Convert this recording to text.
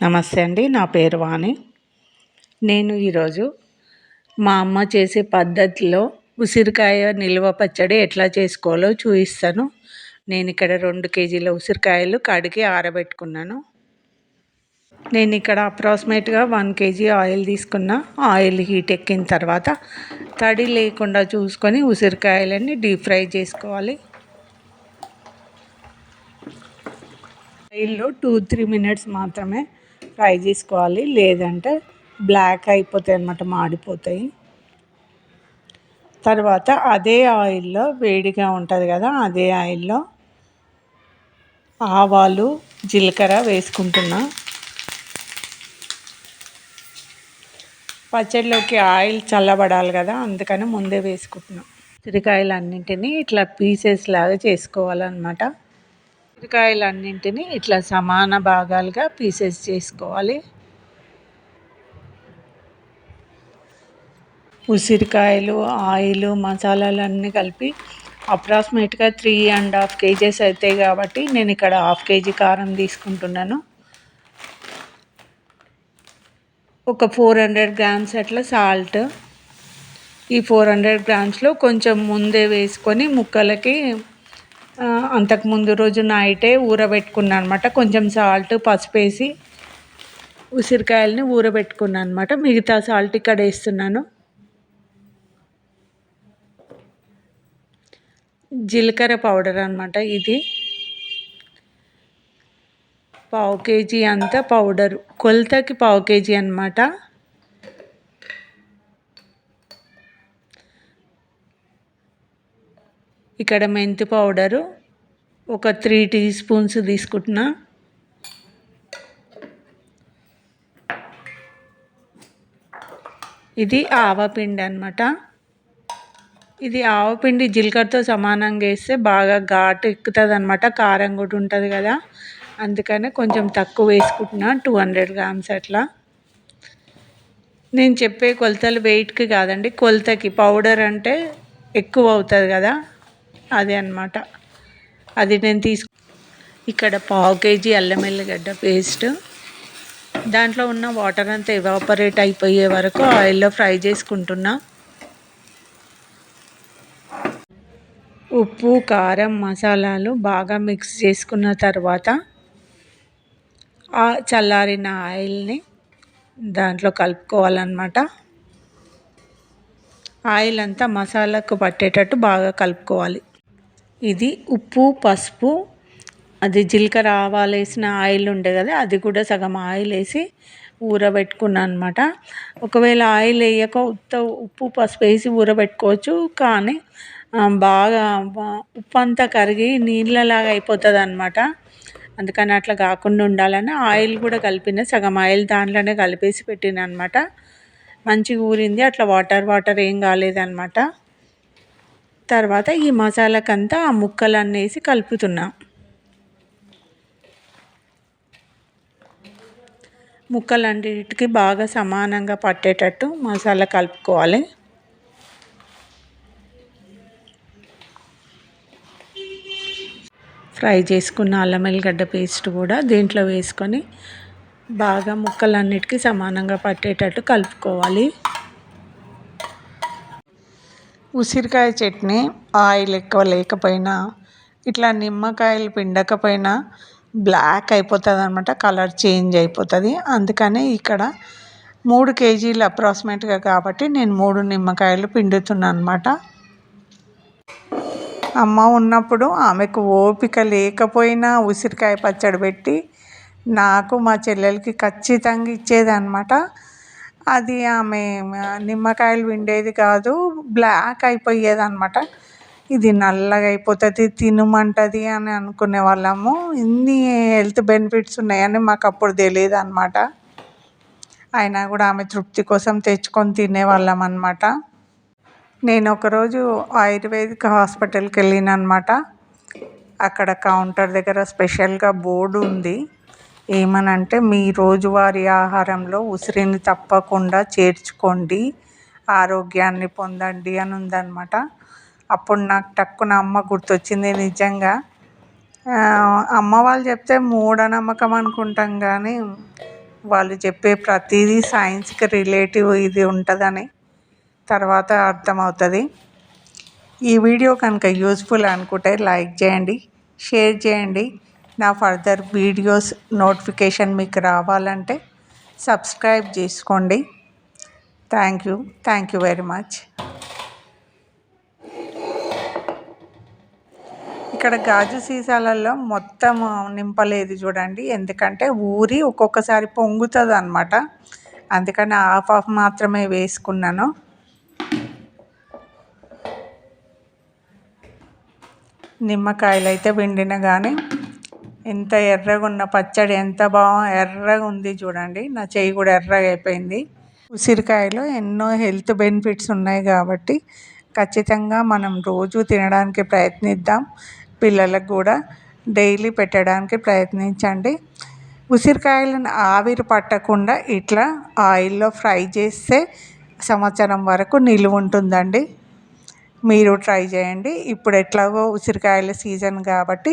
నమస్తే అండి. నా పేరు వాణి. నేను ఈరోజు మా అమ్మ చేసే పద్ధతిలో ఉసిరికాయ నిల్వ పచ్చడి ఎట్లా చేసుకోవాలో చూపిస్తాను. నేను ఇక్కడ 2 కేజీల ఉసిరికాయలు కడిగి ఆరబెట్టుకున్నాను. నేను ఇక్కడ అప్రాక్సిమేట్గా 1 కేజీ ఆయిల్ తీసుకున్న. ఆయిల్ హీట్ ఎక్కిన తర్వాత తడి లేకుండా చూసుకొని ఉసిరికాయలని డీప్ ఫ్రై చేసుకోవాలి. ఆయిల్లో 2-3 మినిట్స్ మాత్రమే ఫ్రై చేసుకోవాలి, లేదంటే బ్లాక్ అయిపోతాయి అన్నమాట, మాడిపోతాయి. తర్వాత అదే ఆయిల్లో వేడిగా ఉంటుంది కదా, అదే ఆయిల్లో ఆవాలు జీలకర్ర వేసుకుంటున్నా. పచ్చడిలోకి ఆయిల్ చల్లబడాలి కదా, అందుకని ముందే వేసుకుంటున్నాం. ఉసిరికాయలన్నింటినీ ఇట్లా పీసెస్ లాగా చేసుకోవాలన్నమాట. ఉసిరికాయలన్నింటినీ ఇట్లా సమాన భాగాలుగా పీసెస్ చేసుకోవాలి. ఉసిరికాయలు, ఆయిల్, మసాలాలు అన్నీ కలిపి అప్రాక్సిమేట్గా 3.5 కేజెస్ అవుతాయి కాబట్టి నేను ఇక్కడ 1/2 కేజీ కారం తీసుకుంటున్నాను. ఒక 400 గ్రామ్స్ అట్లా సాల్ట్. ఈ 400 గ్రామ్స్లో కొంచెం ముందే వేసుకొని ముక్కలకి అంతకుముందు రోజు నైటే ఊరబెట్టుకున్నాను అనమాట. కొంచెం సాల్ట్, పసుపు వేసి ఉసిరికాయలని ఊరబెట్టుకున్నాను అనమాట. మిగతా సాల్ట్ ఇక్కడ వేస్తున్నాను. జీలకర్ర పౌడర్ అనమాట ఇది. 1/2 కేజీ అంతా పౌడరు, కొలతకి 1/2 కేజీ అనమాట. ఇక్కడ మెంతి పౌడరు ఒక 3 టీ స్పూన్స్ తీసుకుంటున్నా. ఇది ఆవపిండి అనమాట. ఇది ఆవపిండి జీలకర్రతో సమానంగా వేస్తే బాగా ఘాటు ఎక్కుతుంది అనమాట, కారం కూడా ఉంటుంది కదా, అందుకనే కొంచెం తక్కువ వేసుకుంటున్నా, 200 గ్రామ్స్ అట్లా. నేను చెప్పే కొలతలు వెయిట్కి కాదండి, కొలతకి. పౌడర్ అంటే ఎక్కువ అవుతుంది కదా, అదే అన్నమాట. అది నేను ఇక్కడ 1/2 కేజీ అల్లం ఎల్లిగడ్డ పేస్ట్. దాంట్లో ఉన్న వాటర్ అంతా ఎవాపరేట్ అయిపోయే వరకు ఆయిల్లో ఫ్రై చేసుకుంటున్నా. ఉప్పు, కారం, మసాలాలు బాగా మిక్స్ చేసుకున్న తర్వాత ఆ చల్లారిన ఆయిల్ని దాంట్లో కలుపుకోవాలన్నమాట. ఆయిల్ అంతా మసాలాకు పట్టేటట్టు బాగా కలుపుకోవాలి. ఇది ఉప్పు, పసుపు, అది జీలకర్ర ఆవాలు వేసిన ఆయిల్ ఉండే కదా, అది కూడా సగం ఆయిల్ వేసి ఊరబెట్టుకున్నాను అనమాట. ఒకవేళ ఆయిల్ వేయక ఉప్పు, పసుపు వేసి ఊరబెట్టుకోవచ్చు, కానీ బాగా ఉప్పు అంతా కరిగి నీళ్ళలాగా అయిపోతుంది అనమాట. అందుకని అట్లా కాకుండా ఉండాలని ఆయిల్ కూడా కలిపిన, సగం ఆయిల్ దాంట్లోనే కలిపేసి పెట్టిన అనమాట. మంచిగా ఊరింది, అట్లా వాటర్ ఏం కాలేదన్నమాట. తర్వాత ఈ మసాలాకంతా ఆ ముక్కలన్నీ వేసి కలుపుతున్నా. ముక్కలన్నిటికి బాగా సమానంగా పట్టేటట్టు మసాలా కలుపుకోవాలి. ఫ్రై చేసుకున్న అల్లం ఎల్లిగడ్డ పేస్ట్ కూడా దీంట్లో వేసుకొని బాగా ముక్కలన్నిటికీ సమానంగా పట్టేటట్టు కలుపుకోవాలి. ఉసిరికాయ చట్నీ ఆయిల్ ఎక్కువ లేకపోయినా, ఇట్లా నిమ్మకాయలు పిండకపోయినా బ్లాక్ అయిపోతుంది అనమాట, కలర్ చేంజ్ అయిపోతుంది. అందుకని ఇక్కడ 3 కేజీలు అప్రాక్సిమేట్గా కాబట్టి నేను 3 నిమ్మకాయలు పిండుతున్నాను అనమాట. అమ్మ ఉన్నప్పుడు ఆమెకు ఓపిక లేకపోయినా ఉసిరికాయ పచ్చడి పెట్టి నాకు, మా చెల్లెలకి ఖచ్చితంగా ఇచ్చేదన్నమాట. అది ఆమె నిమ్మకాయలు పిండేది కాదు, బ్లాక్ అయిపోయేది అనమాట. ఇది నల్లగా అయిపోతుంది, తినమంటది అని అనుకునే వాళ్ళము. ఇన్ని హెల్త్ బెనిఫిట్స్ ఉన్నాయని మాకు అప్పుడు తెలియదు అనమాట. అయినా కూడా ఆమె తృప్తి కోసం తెచ్చుకొని తినేవాళ్ళం అనమాట. నేను ఒకరోజు ఆయుర్వేదిక్ హాస్పిటల్కి వెళ్ళిన అనమాట. అక్కడ కౌంటర్ దగ్గర స్పెషల్గా బోర్డు ఉంది. ఏమనంటే, మీ రోజువారీ ఆహారంలో ఉసిరిని తప్పకుండా చేర్చుకోండి, ఆరోగ్యాన్ని పొందండి అని ఉందన్నమాట. అప్పుడు నాకు టక్కున అమ్మ గుర్తొచ్చింది. నిజంగా అమ్మ వాళ్ళు చెప్తే మూఢనమ్మకం అనుకుంటాం, కానీ వాళ్ళు చెప్పే ప్రతిదీ సైన్స్కి రిలేటివ్ ఇది ఉంటుందని తర్వాత అర్థమవుతుంది. ఈ వీడియో కనుక యూస్ఫుల్ అనుకుంటే లైక్ చేయండి, షేర్ చేయండి. నా ఫర్దర్ వీడియోస్ నోటిఫికేషన్ మీకు రావాలంటే సబ్స్క్రైబ్ చేసుకోండి. Thank you very much. ఇక్కడ గాజు సీసాలలో మొత్తం నింపలేదు చూడండి, ఎందుకంటే ఊరి ఒక్కొక్కసారి పొంగుతుంది అన్నమాట. అందుకని హాఫ్ మాత్రమే వేసుకున్నాను. నిమ్మకాయలు అయితే పిండిన కానీ ఎంత ఎర్రగా ఉన్న పచ్చడి ఎంత ఎర్రగా ఉంది చూడండి. నా చెయ్యి కూడా ఎర్రగా అయిపోయింది. ఉసిరికాయలో ఎన్నో హెల్త్ బెనిఫిట్స్ ఉన్నాయి కాబట్టి ఖచ్చితంగా మనం రోజు తినడానికి ప్రయత్నిద్దాం. పిల్లలకు కూడా డైలీ పెట్టడానికి ప్రయత్నించండి. ఉసిరికాయలను ఆవిరి పట్టకుండా ఇట్లా ఆయిల్లో ఫ్రై చేస్తే సంవత్సరం వరకు నిలువ ఉంటుందండి. మీరు ట్రై చేయండి. ఇప్పుడు ఎట్లాగో ఉసిరికాయల సీజన్ కాబట్టి